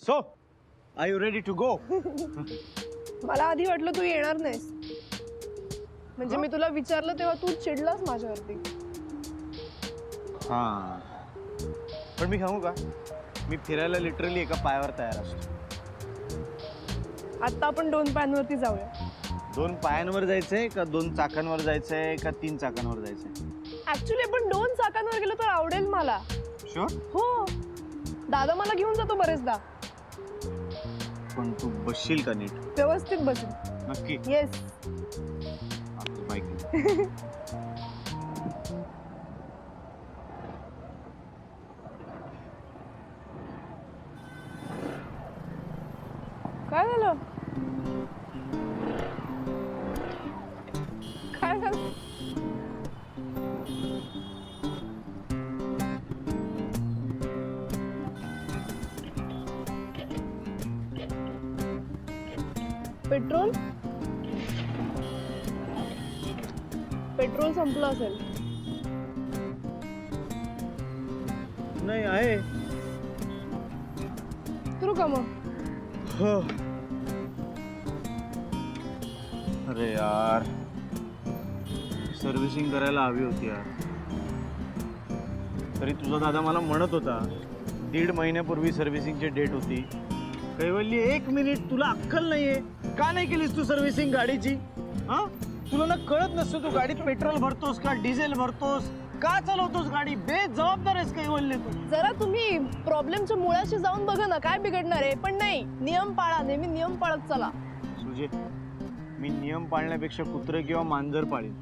So, are you ready to go? मला आधी वाटलं तू येणार नाहीस. म्हणजे मी तुला विचारलं तेव्हा तू चिडलास माझ्यावरती. हां. पण मी सांगू का? मी फिरायला लिटरली एका पायावर तयार असतो. आता आपण 2 पायांवरती जाऊया. 2 पायांवर जायचंय का 2 चाकांवर जायचंय का 3 चाकांवर जायचंय? ऍक्च्युली आपण 2 चाकांवर गेलो तर आवडेल मला. शुअर? हो. दादा मला घेऊन जातो बरेचदा. पण तू बसशील का नीट? व्यवस्थित बसेल. नक्की? येस. आपलं बाईक. काय झालं? काय झालं? पेट्रोल पेट्रोल संपलं असेल. नाही आहे. करू का मग? हो. अरे यार, सर्व्हिसिंग करायला हवी होती यार. तरी तुझा दादा मला म्हणत होता 1.5 महिन्यापूर्वी सर्व्हिसिंगची डेट होती. कैवल्य 1 मिनिट, तुला अक्कल नाहीये का? नाही केलीस तू सर्व्हिसिंग गाडीची? हा, तुला ना कळत नसतं तू गाडीत पेट्रोल भरतोस का डिझेल भरतोस का चालवतोस गाडी? बेजबाबदार आहेस कैवल्य तू. जरा तुम्ही प्रॉब्लेमच्या मुळाशी जाऊन बघा ना, काय बिघडणार आहे. पण नाही, नियम पाळा, नेहमी नियम पाळत चला. सुजे, मी नियम पाळण्यापेक्षा कुत्रे किंवा मांजर पाळीन.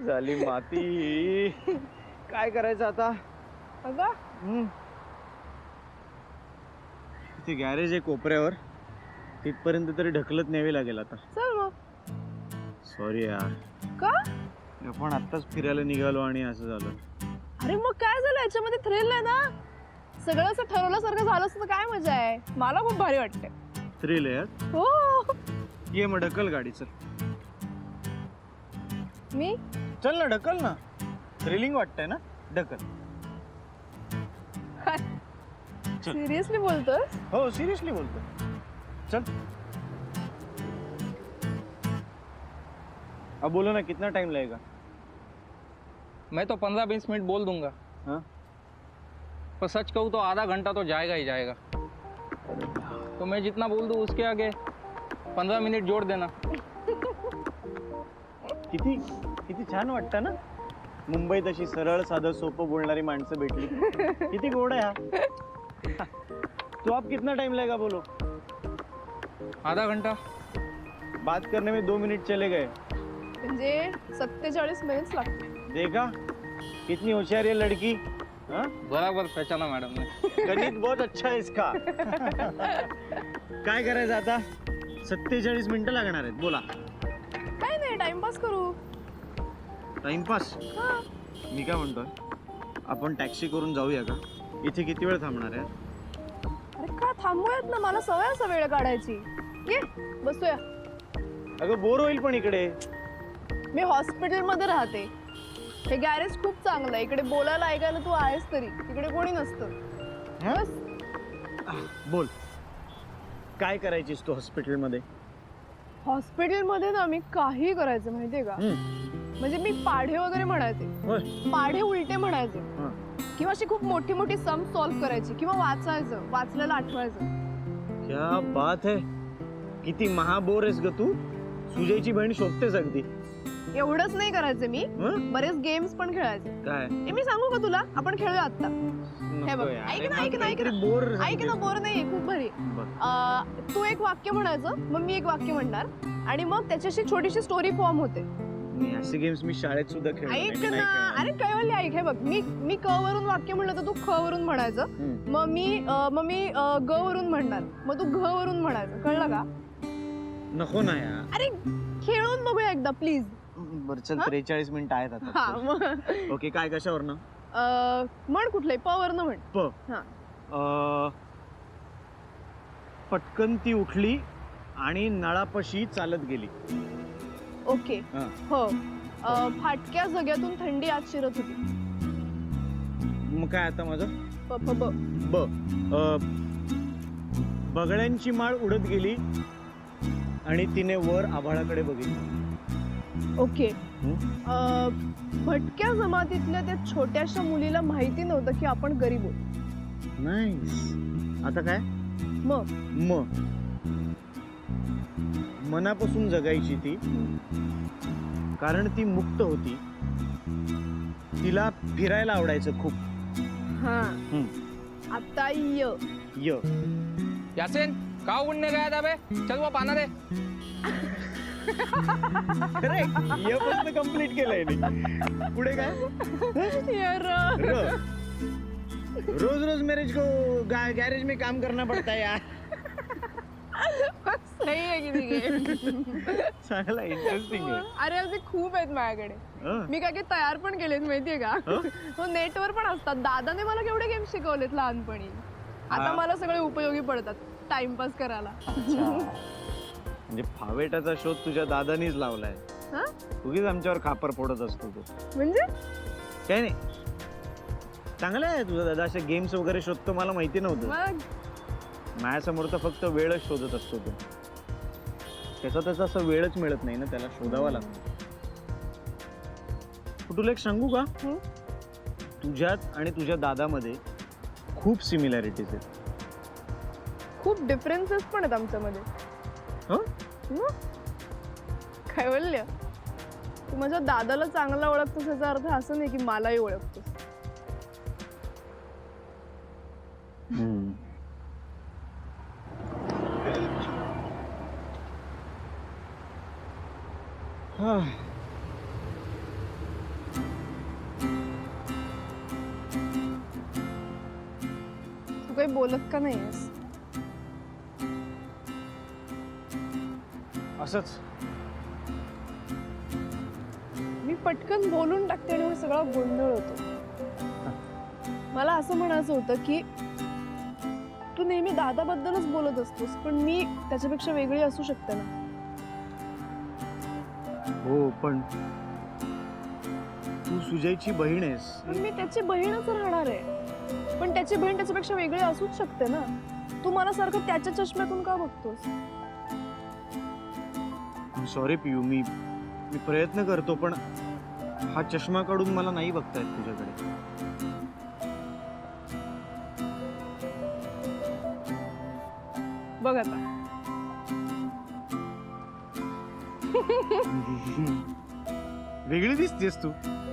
झाली माती. काय करायचं आता? अगं इथे गॅरेज आहे कोपऱ्यावर, तिथपर्यंत तरी ढकलत न्यावी लागेल आता. चल मग. सॉरी यार, का? आपण आत्ताच फिरायला निघालो आणि असं झालं. अरे मग काय झालं, याच्यामध्ये थ्रिल आहे ना. सगळं असं ठरवल्यासारखं झालं असतं तर काय मजा आहे. मला खूप भारी वाटते. थ्रिल आहे यार. हो. ये मग ढकल गाडी. चल मी चल ना, ढकल ना. थ्रिलिंग वाटतंय ना, ढकल. चल. सिरियसली बोलतोस? हो, सिरियसली बोलतो. चल. अब बोलो ना, कितना टाइम लगेगा? मैं तो 15-20 मिनट बोल दूंगा, हाँ? पर सच कहूँ तो आधा घंटा तो जाएगा ही जाएगा. तो मैं जितना बोल दूँ उसके आगे 15 मिनट जोड़ देना. किती किती छान वाटतं ना, मुंबईत अशी सरळ साधं सोपं बोलणारी माणसं भेटली. किती गोड आहे हा. तो अब कितना टाइम लगेगा बोलो? आधा घंटा. बात करने में 2 मिनट चले गए. म्हणजे 47 मिनिट्स लागते. देखा कितनी होशियार है लड़की. हाँ? बराबर पहचाना मैडम ने. गणित बहुत अच्छा है इसका. काय करायचं आता? 47 मिनिटं लागणार आहेत. बोला. काय नाही, टाइमपास करू. टाइमपास? हा. मी काय म्हणतोय, आपण टॅक्सी करून जाऊया का? इथे किती वेळ थांबणार आहे? अरे का थांबूयात ना, मला सवय असं वेळ काढायची. ये बसूया. अगं बोर होईल पण इकडे. मी हॉस्पिटल मध्ये राहते. हे गॅरेज खूप चांगलं आहे. इकडे बोलायला ऐकायला तू आहेस तरी, तिकडे कोणी नसतं. हं? बस. बोल, काय करायचीस तू हॉस्पिटलमध्ये? हॉस्पिटलमध्ये ना मी काही करायचं माहितीये का. म्हणजे मी पाढे वगैरे म्हणायचे. होय. पाढे उलटे म्हणायचे. हं. किंवा अशी खूप मोठी मोठी सम सॉल्व्ह करायची किंवा वाचायचं, वाचलेलं आठवायचं. क्या बात है. किती महाबोर आहेस ग तू. सुजयची बहीण शोधतेस अगदी. एवढंच नाही करायचं मी, हं? बरेच गेम्स पण खेळायचे. काय? हे मी सांगू का तुला? आपण खेळूया आता. हे बघ, नको यार. ऐक ना, मला ऐक ना, ऐक काहीतरी ना. बोर ऐक ना, बोर नाही, खूप भारी. बरं. तू एक वाक्य म्हणायचं, मग मी एक वाक्य म्हणणार आणि मग त्याच्याशी छोटीशी स्टोरी फॉर्म होते. मी असे गेम्स मी शाळेत सुद्धा खेळलो नाही. ऐक मी नाही ना, खेळणार. अरे कैवल्य ऐक. हे बघ, मी क वरून वाक्य म्हणलं तर तू ख वरून म्हणायचं. हं. मग मी ग वरून म्हणणार, मग तू घ वरून म्हणायचं. कळलं का? नको ना यार. अरे खेळून बघूया एकदा प्लीज. बरं चल, 43 मिनिटं आहेत हा आता. मग ओके, काय कशावरनं? म्हण कुठलंही, प वरनं म्हण. प. हा. पटकन ती उठली आणि नळापाशी चालत गेली. ओके. हा. हो. फाटक्या जग्यातून थंडी आत शिरत होती. मग काय आता माझं? ब. ब बगड्यांची माळ उडत गेली आणि तिने वर आभाळाकडे बघितलं. ओके. भटक्या जमातीतल्या त्या छोट्याशा मुलीला माहिती नव्हतं की आपण गरीब आहोत. नाईस. आता काय? मग मनापासून जगायची ती, कारण ती मुक्त होती. तिला फिरायला आवडायचं खूप. हा. हम्म. आता य यासिन का उड़ने गया था बे? चल वो पाना दे. य पासून कंप्लीट केलंय मी. पुढे काय? र रोज रोज मेरे को गैरेज में काम करना पड़ता है यार. सही आहे की नाही? चांगला इंटरेस्टिंग आहे. अरे असे खूप आहेत माझ्याकडे. हं. मी काय तयार पण केलेत माहितीये का? हो, नेटवर पण असतात. दादाने मला केवढे गेम शिकवलेत लहानपणी. आता हा. मला सगळे उपयोगी पडतात टाइमपास करायला. म्हणजे फावेटाचा शोध तुझ्या दादानीच लावलाय. हा? उगीच आमच्यावर खापर फोडत असतो तो. म्हणजे काय नाही, चांगलं आहे तुझा दादा. असे गेम्स वगैरे शोधतो, मला माहिती नव्हतं. मग माझ्यासमोर तर फक्त वेळच शोधत असतो तो. त्याचा असं वेळच मिळत नाही ना, त्याला शोधावा लागतो. तुला एक सांगू का? हं? तुझ्यात आणि तुझ्या दादामध्ये खूप सिमिलॅरिटीज आहेत. खूप डिफरन्सेस पण आहेत आमच्यामध्ये. हं? काय बोलल्या? तू माझ्या दादाला चांगला ओळखतोस याचा अर्थ असं नाही की मलाही ओळखतोस. तू काही बोलत का नाहीयेस? असंच. मी पटकन बोलून टाकते आणि मग सगळा गोंधळ होतो. मला असं म्हणायचं होतं की तू नेहमी दादाबद्दलच बोलत असतोस, पण मी त्याच्यापेक्षा वेगळी असू शकते ना. हो, पण तू सुजयची बहीण आहेस. पण मी त्याची बहीणच राहणार आहे. पण त्याची बहीण त्याच्यापेक्षा वेगळी असूच शकते ना. तू मला सारखं त्याच्या चष्म्यातून का बघतोस? सॉरी पियू, मी प्रयत्न करतो, पण हा चष्मा काढून मला नाही बघता येत तुझ्याकडे. बघ आता. वेगळी दिसतेस तू.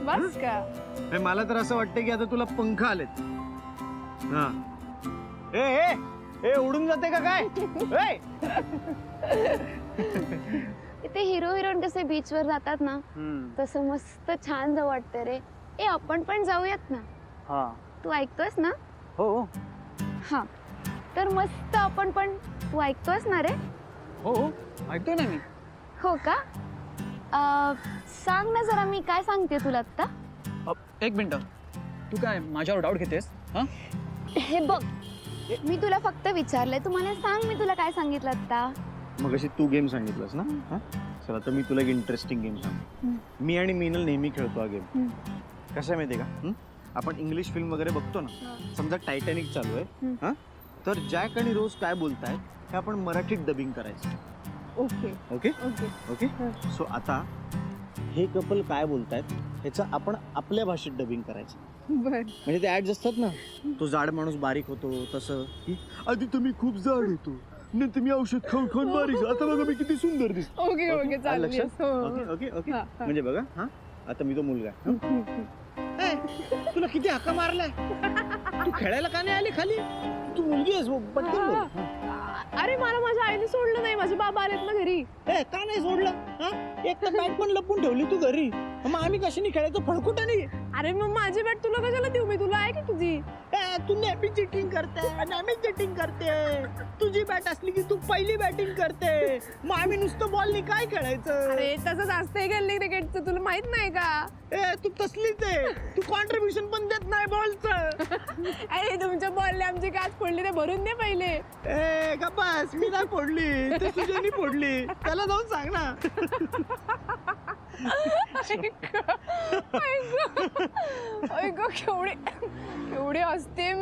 बस का? अरे मला तर असं वाटतं की आता तुला पंख आलेत. हा. ए ए ए उडून जाते का काय? ए! ते हिरो हिरोईन कसे बीचवर जातात ना, तसं मस्त छान जाऊ वाटतं रे. ए आपण पण जाऊयात ना. हा. तू ऐकतोस ना? हो हा, तर मस्त आपण पण. तू ऐकतोस ना रे? हो ऐकतोय ना मी. हो का? सांग ना जरा, मी काय सांगते तुला आता. एक मिनिट, तू काय माझ्यावर डाऊट घेतेस? हा, हे बघ, मी तुला फक्त विचारलंय, तू मला सांग मी तुला काय सांगितलं आता. मग अशी तू गेम सांगितलंस ना. हा? चला तर मी तुला एक इंटरेस्टिंग गेम सांगतो. मी आणि मीनल नेहमी खेळतो हा गेम. कसं आहे माहितीये का? आपण इंग्लिश फिल्म वगैरे बघतो ना. समजा टायटॅनिक चालू आहे, हा, तर जॅक आणि रोज काय बोलतायत हे आपण मराठीत डबिंग करायचं. Okay okay okay. Okay. So आता हे कपल काय बोलतायत ह्याचं आपण आपल्या भाषेत डबिंग करायचं. बर. म्हणजे ते ऍड्स असतात ना, तो जाड माणूस बारीक होतो तसं. आधी तर मी खूप जाड होतो, नंतर मी औषध खाऊन खाऊन बारीक, आता बघा मी किती सुंदर दिसतो. ओके ओके आलं चालेल. लक्षात? Okay okay okay. हा, हा. म्हणजे बघा, हा आता मी तो मुलगा आहे. ए, तुला किती हाका मारलाय? तू खेळायला का नाही आली खाली? तू मुलगी आहेस, पटकन बोल. अरे मला माझ्या आईने सोडलं नाही. माझे बाबा आलेत ना घरी. ए, का नाही सोडलं? हा? एक तर बॅट पण लपून ठेवली तू घरी. मग आम्ही कशाने खेळायचो? फळकुटाने. अरे मग माझी बॅट तुला कशाला देऊ? मी तुला आहे की तुझी? तू नेहमी चिटिंग करते, नेहमी चिटिंग करते. तुझी बॅट असली की तू पहिली बॅटिंग करते. मग आम्ही नुसतं बॉलनी काय खेळायचं? अरे तसंच असतंय गल्ली क्रिकेटचं, तुला माहित नाही का? ए, तू तसलीच आहे. तू कॉन्ट्रीब्युशन पण देत नाही बॉलचं. अरे तुमच्या बॉलने आमची काच फोडली, ते भरून दे पहिले. ए गप्पास, मी नाही फोडली, ते तुझ्यानी फोडली. त्याला जाऊन सांग ना. केवढी असते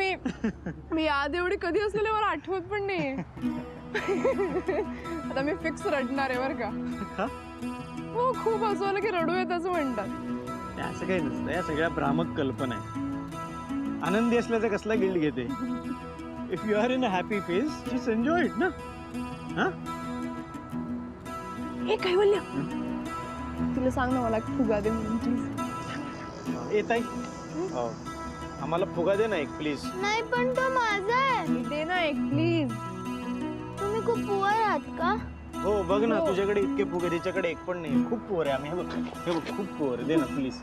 मी आज एवढी कधी असलेली मला आठवत पण नाही. आता मी फिक्स रडणार आहे बरं का. हो खूप हसवलं की रडू येत असं म्हणतात. असं काही नसतं, या सगळ्या भ्रामक कल्पना आहे. आनंदी असल्याचा कसला गिल्ट घेते. If you are in a happy phase just enjoy it ना. हा हे काय बोलल्या तिला सांग ना मला फुगा दे म्हणून प्लीज. येत आहे आम्हाला फुगा दे ना एक प्लीज. नाही पण तो माझा आहे. दे ना एक प्लीज. तुम्ही खूप पुअर आहात का? हो बघ ना, हो. तुझ्याकडे इतके फुगे, तिच्याकडे एक पण नाही. खूप पुअर आहे आम्ही. हे बघ खूप पुअर. दे ना please.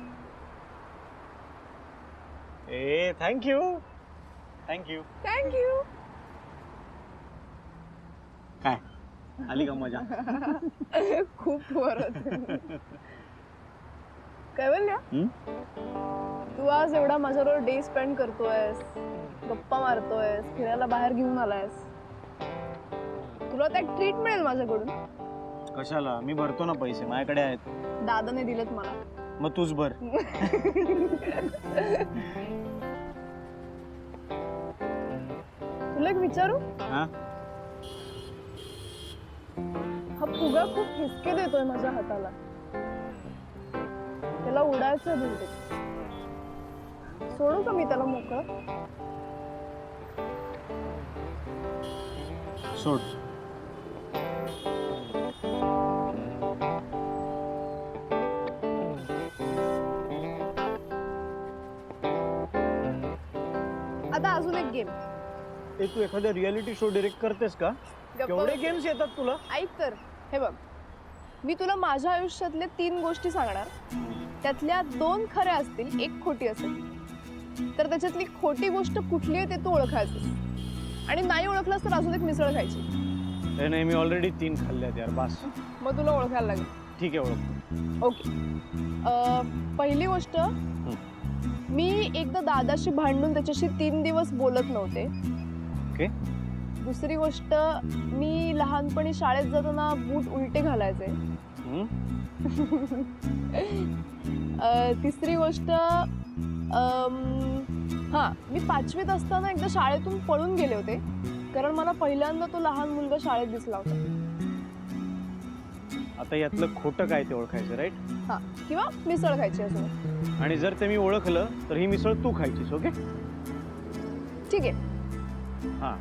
A thank you thank you. Thank you. काय आली का मजा? खूप पुअर होते. काय बोलल्या तू आज एवढा माझ्याबरोबर डे स्पेंड करतोयस, गप्पा मारतोयस, फिरायला बाहेर घेऊन आलायस. तुला त्या ट्रीट मिळेल माझ्याकडून. कशाला? मी भरतो ना पैसे, माझ्याकडे आहेत. दादाने दिलेत मला. मग तूच भर. तुला एक विचारू? हा हा फुगा खूप हिसके देतोय माझ्या हाताला. त्याला उडायचं बहुतेक. सोडू का मी त्याला मोकळं? सोड. आता अजून एक गेम. ते तू एखाद्या रियालिटी शो डिरेक्ट करतेस का? केवढे गेम्स येतात तुला? ऐक तर, हे बघ, मी तुला माझ्या आयुष्यातल्या 3 गोष्टी सांगणार. त्यातल्या 2 खऱ्या असतील, 1 खोटी असेल. तर त्याच्यातली खोटी गोष्ट कुठली आहे ते तू ओळखायचं. आणि नाही ओळखलंस तर अजून एक मिसळ खायची. नाही, मी ऑलरेडी 3 खाल्ल्यात यार, बस. मग तुला ओळखायला लागेल. ठीक आहे, ओळख. ओके. पहिली गोष्ट, मी एकदा दादाशी भांडून त्याच्याशी 3 दिवस बोलत नव्हते. ओके. दुसरी गोष्ट, मी लहानपणी शाळेत जाताना बूट उलटे घालायचे. तिसरी गोष्ट, हा, मी 5वीत असताना एकदा शाळेतून पळून गेले होते, कारण मला पहिल्यांदा तो लहान मुलगा शाळेत दिसला होता. आता यातलं खोटं काय ते ओळखायचं, राईट? हा, किंवा मिसळ खायची असं. आणि जर ते मी ओळखलं तर ही मिसळ तू खायचीस. ओके, ठीक आहे. हां.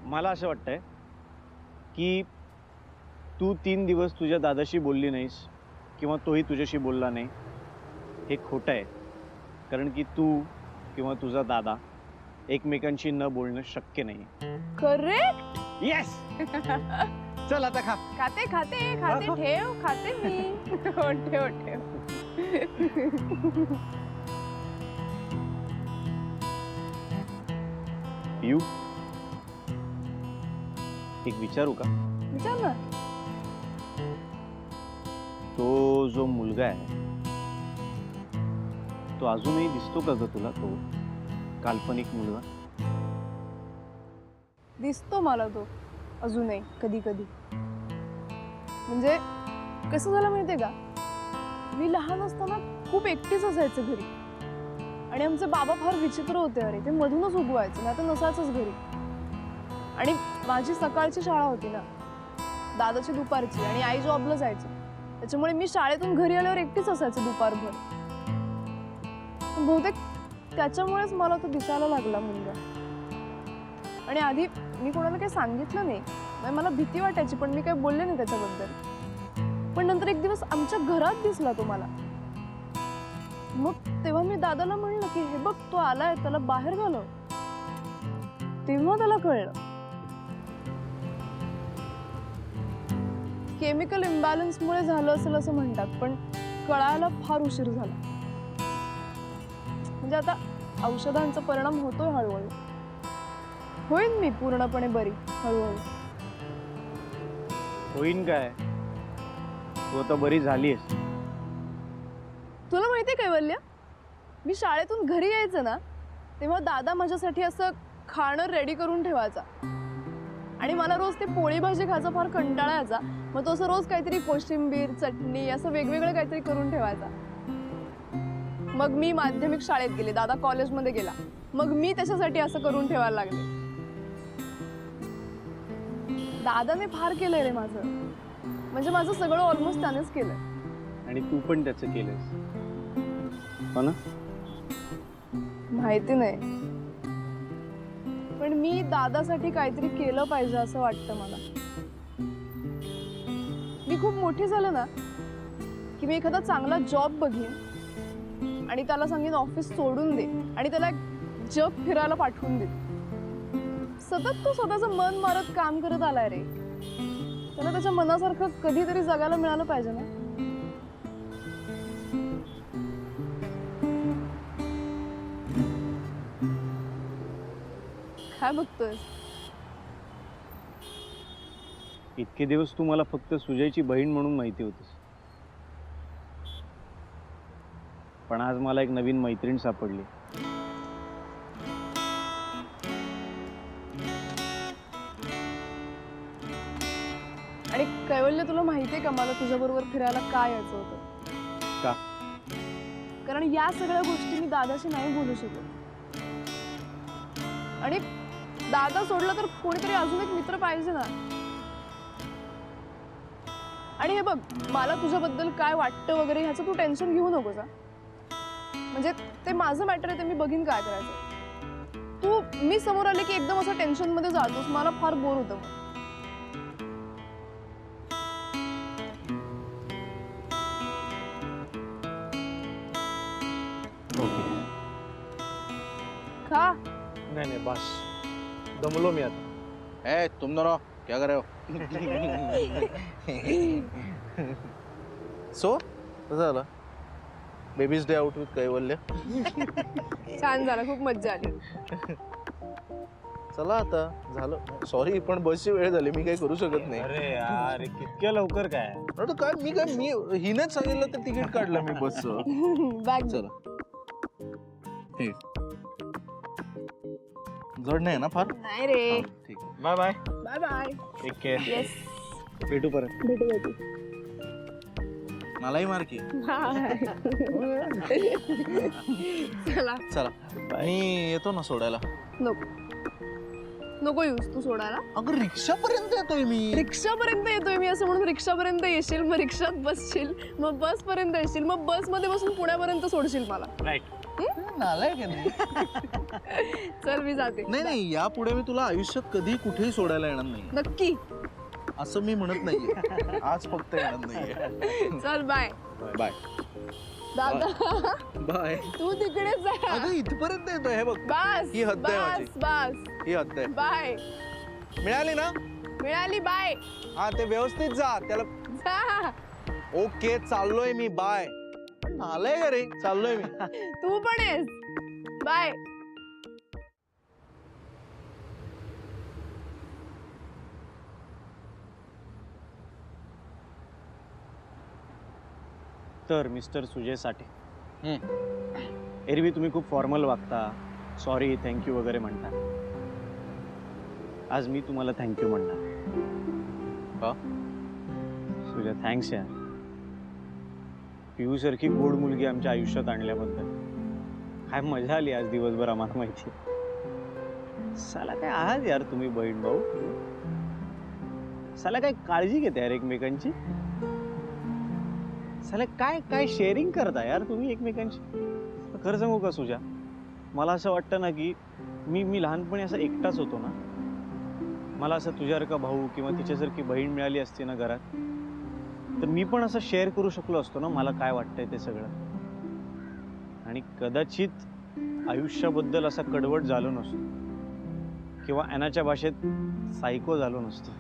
मला असं वाटतंय की तू 3 दिवस तुझ्या दादाशी बोलली नाहीस किंवा तोही तुझ्याशी बोलला नाही, हे खोटं आहे. कारण की तू किंवा तुझा दादा एकमेकांशी न बोलणं शक्य नाही. करेक्ट. येस. चल आता खा. खाते खाते खाते. ठेव, खाते मी. ठेव ठेव. यू एक विचारू का? विचार ना. तो जो मुलगा आहे तो अजूनही दिसतो का ग तुला? तो काल्पनिक मुलगा दिसतो मला तो अजूनही कधी कधी. म्हणजे कसं झालं माहितीये का, मी लहान असताना खूप एकटीच असायचे घरी. आणि आमचे बाबा फार विचित्र होते. अरे, ते मधूनच उगवायचे, नाही तर नसायचंच घरी. आणि माझी सकाळची शाळा होती ना, दादाची दुपारची, आणि आई जॉबला जायची. त्याच्यामुळे मी शाळेतून घरी आल्यावर एकटीच असायचे दुपारभर. बहुतेक त्याच्यामुळेच मला तो दिसायला लागला मुलगा. आणि आधी मी कोणाला काही सांगितलं नाही, मला भीती वाटायची, पण मी काही बोलले नाही त्याच्याबद्दल. पण नंतर एक दिवस आमच्या घरात दिसला तो मला. मग तेव्हा मी दादाला म्हणलं की हे बघ, तो आलाय, त्याला बाहेर घालव. तेव्हा त्याला कळलं. केमिकल इम्बॅलन्समुळे झालं असेल असं म्हणतात, पण कळायला फार उशीर झाला. म्हणजे आता औषधांचा परिणाम होतोय हळूहळू. होईन मी पूर्णपणे बरी हळूहळू. होईन काय? तू आता बरी झालीस. तुला माहितीये कैवल्य, मी शाळेतून घरी यायचं ना, तेव्हा दादा माझ्यासाठी असं खाणं रेडी करून ठेवायचा. आणि मला रोज ते पोळी भाजी खायचा फार कंटाळा यायचा. मग तो असं रोज काहीतरी कोशिंबीर चटणी असं वेगवेगळं काहीतरी करून ठेवायचा. मग मी माध्यमिक शाळेत गेले, दादा कॉलेजमध्ये गेला, मग मी त्याच्यासाठी असं करून ठेवायला लागले. दादाने फार केलंय रे माझं, म्हणजे माझं सगळं ऑलमोस्ट त्यानेच केलंय. आणि तू पण त्याचं केलंस हो ना? माहिती नाही, पण मी दादासाठी काहीतरी केलं पाहिजे असं वाटतं मला. मी खूप मोठी झालं ना की मी एखादा चांगला जॉब बघीन आणि त्याला सांगेन ऑफिस सोडून दे आणि त्याला जग फिरायला पाठवून दे. सतत तो स्वतःचं मन मारत काम करत आलाय रे, त्याला त्याच्या मनासारखं कधीतरी जगायला मिळालं पाहिजे ना. काय बघतोय? इतके दिवस तू मला फक्त सुजयची बहीण म्हणून माहिती होतीस, पण आज मला एक नवीन मैत्रीण सापडली. आणि कैवल्य, तुला माहितीये का मला तुझ्याबरोबर फिरायला का यायचं होतं? का? कारण या सगळ्या गोष्टी मी दादाशी नाही बोलू शकत. आणि दादा सोडला तर कोणीतरी अजून एक मित्र पाहिजे ना. आणि हे बघ, मला तुझ्याबद्दल काय वाटतं वगैरे ह्याचं तू टेन्शन घेऊ नकोस. म्हणजे ते माझं मॅटर आहे, ते मी बघीन काय करायचं. तू मी समोर आले की एकदम असं टेन्शन मध्ये जातोस, मला फार बोर होतं. ओके. का? नाही नाही बस, दमलो मी आता. ए तुम दोनों क्या कर रहे हो? सो कसं झालं बेबीज डे आउट विथ कैवल्य? छान झालं, खूप मज्जा आली. चला आता झालं. सॉरी पण बसची वेळ झाली, मी काही करू शकत नाही. अरे यार कितक्या लवकर काय? आता काय मी हिनेच सांगितलं तर तिकीट काढलं मी बसचं. बॅग चला हे जड नाही ना फार? नाही रे. हा, ठीक आहे. Bye bye. Bye bye. Take care. Yes, भेटू परत. भेटू. मलाही मार की. चला. चला मी येतो ना सोडायला. नको येऊस तू सोडायला. अगं रिक्षापर्यंत येतोय मी. रिक्षापर्यंत येतोय मी असं म्हणून रिक्षापर्यंत येशील, मग रिक्षात बसशील, मग बस पर्यंत येशील, मग बस मध्ये बसून पुण्यापर्यंत सोडशील मला. राईट. नालायक आहे नाही. चल मी जाते. नाही यापुढे मी तुला आयुष्यात कधी कुठेही सोडायला येणार नाही नक्की. असं मी म्हणत नाहीये. आज फक्त येणार नाहीये. चल बाय. बाय दादा बाय. तू तिकडेच जा. अगं इथपर्यंत येतोय हे बघ. बस ही हद्द आहे माझी. बस. ही हद्द आहे. बाय. मिळाली ना? मिळाली. बाय. हा ते व्यवस्थित जा त्याला. जा. ओके चाललोय मी. बाय. नालाय का रे? चाललोय मी. तू पण आहेस. बाय. तर मिस्टर सुजय साठे, एरवी तुम्ही खूप फॉर्मल वागता, सॉरी थँक्यू वगैरे म्हणता. आज मी तुम्हाला थँक्यू म्हणणार. का? सुजय थँक्स यार, पिऊ सारखी गोड मुलगी आमच्या आयुष्यात आणल्याबद्दल. काय मजा आली आज दिवसभर आम्हाला माहिती. साला काय आहात यार तुम्ही बहीण भाऊ. साला काय काळजी घेता यार एकमेकांची. साला काय काय शेअरिंग करता यार तुम्ही एकमेकांची. खरं सांगू का सुजा, मला असं वाटतं ना की मी लहानपणी असं एकटाच होतो ना. मला असं तुझ्यासारखा भाऊ किंवा तिच्यासारखी बहीण मिळाली असती ना घरात, तर मी पण असं शेअर करू शकलो असतो ना मला काय वाटतंय ते सगळं. आणि कदाचित आयुष्याबद्दल असा कडवट झालो नसतो किंवा ॲनाच्या भाषेत सायको झालो नसतो.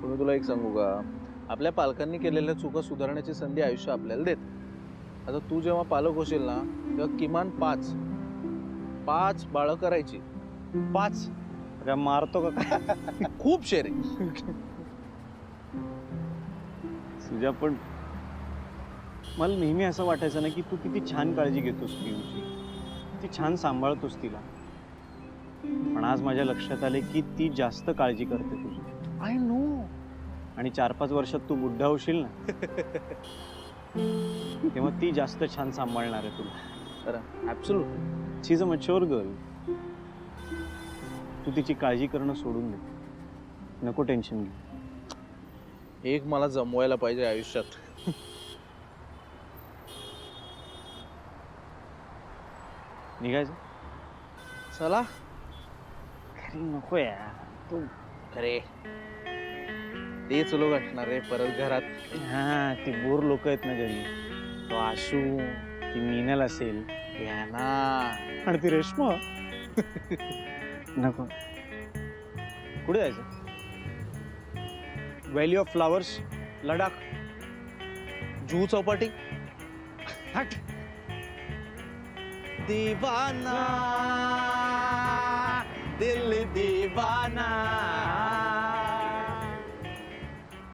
पण मी तुला एक सांगू का, आपल्या पालकांनी केलेल्या चुका सुधारण्याची संधी आयुष्य आपल्याला देत. आता तू जेव्हा पालक होशील ना तेव्हा किमान पाच बाळं करायची. 5 काय मारतो का काय? खूप शेअरिंग. तुझ्या पण मला नेहमी असं वाटायचं ना की तू किती छान काळजी घेतोस पिऊची, ती छान सांभाळतोस तिला. पण आज माझ्या लक्षात आले की ती जास्त काळजी करते तुझी. I know. आणि 4-5 वर्षात तू बुड्ढा होशील ना तेव्हा ती जास्त छान सांभाळणार आहे तुला. खरं absolute. She is a mature girl. तू तिची काळजी करणं सोडून दे. नको टेन्शन घे. एक मला जमवायला पाहिजे आयुष्यात. निघायचं? चला. अरे नको यार. तू अरे तेच लोक असणार रे परत घरात. हा ती बोर लोक आहेत ना घरी. तो आशू, ती मीनल असेल या ना. आणि ती रेश्मा. नको. कुठे जायचं? Valley of flowers, Ladakh. Juhu Chowpatty. हट. दीवाना दिल दीवाना